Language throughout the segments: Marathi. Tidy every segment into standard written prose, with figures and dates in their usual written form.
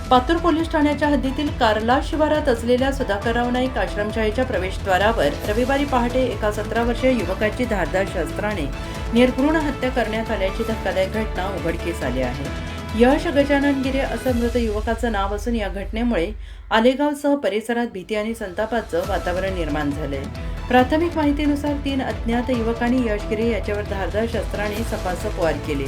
पातूर पोलीस ठाण्याच्या हद्दीतील कार्ला शिवारात असलेल्या सुधाकरराव नाईक आश्रमशाळेच्या प्रवेशद्वारावर रविवारी पहाटे एका 17 वर्षीय युवकाची धारदार शस्त्राने निर्घृण हत्या करण्यात आल्याची धक्कादायक घटना उघडकीस आली आहे। यश गजानन गिरे असं मृत युवकाचं नाव असून या घटनेमुळे आलेगावसह परिसरात भीती आणि संतापाचं वातावरण निर्माण झालंय। प्राथमिक माहितीनुसार 3 अज्ञात युवकांनी यश गिरे याच्यावर धारदार शस्त्राने सपासप वार केले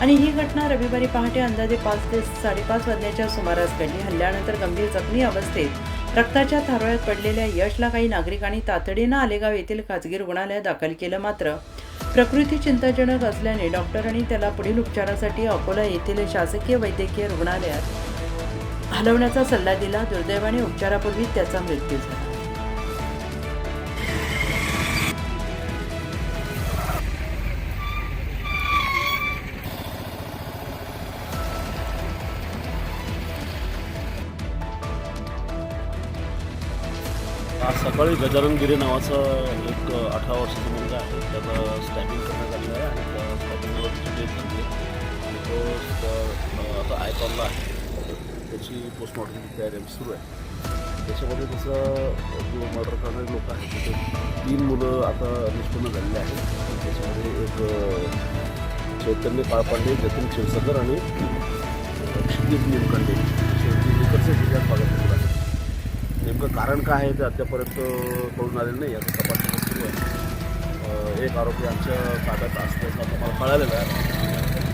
आणि ही घटना रविवारी पहाटे अंदाजे 5 ते 5:30 वाजण्याच्या सुमारास घडली। हल्ल्यानंतर गंभीर जखमी अवस्थेत रक्ताच्या थारोळ्यात पडलेल्या यशला काही नागरिकांनी तातडीनं आलेगाव येथील खाजगी रुग्णालयात दाखल केलं, मात्र प्रकृती चिंताजनक असल्याने डॉक्टरांनी त्याला पुढील उपचारासाठी अकोला येथील शासकीय वैद्यकीय रुग्णालयात हलवण्याचा सल्ला दिला। दुर्दैवाने उपचारापूर्वी त्याचा मृत्यू झाला। आज सकाळी गजानन गिरे नावाचा एक 18 वर्षाचा मुलगा आहे, त्याला स्टॅबिंग करण्यात आलेलं आहे आणि त्या स्टॅबिंगवरची डेथ झाली आहे आणि तो आता आयकॉनला आहे। त्याची पोस्टमॉर्टमची तयारी सुरू आहे। त्याच्यामध्ये त्याचं जो मर्डर करणारे लोक आहेत त्याचे 3 मुलं आता निष्पन्न झालेले आहेत। त्याच्यामध्ये एक चैतन्य काळपांडे, जतीन क्षीरसागर आणि क्षितिज निमकंडे इकडचे जिल्ह्यात भागात मुलं आहेत। नेमकं कारण काय आहे ते अद्यापर्यंत कळून आलेलं नाही, याचा तपास सुरू आहे। एक आरोपी आमच्या ताब्यात असल्याचं आम्हाला कळालेलं आहे,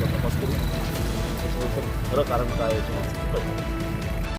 तपास करू त्याच्यानंतर खरं कारण काय आहे याच्यावर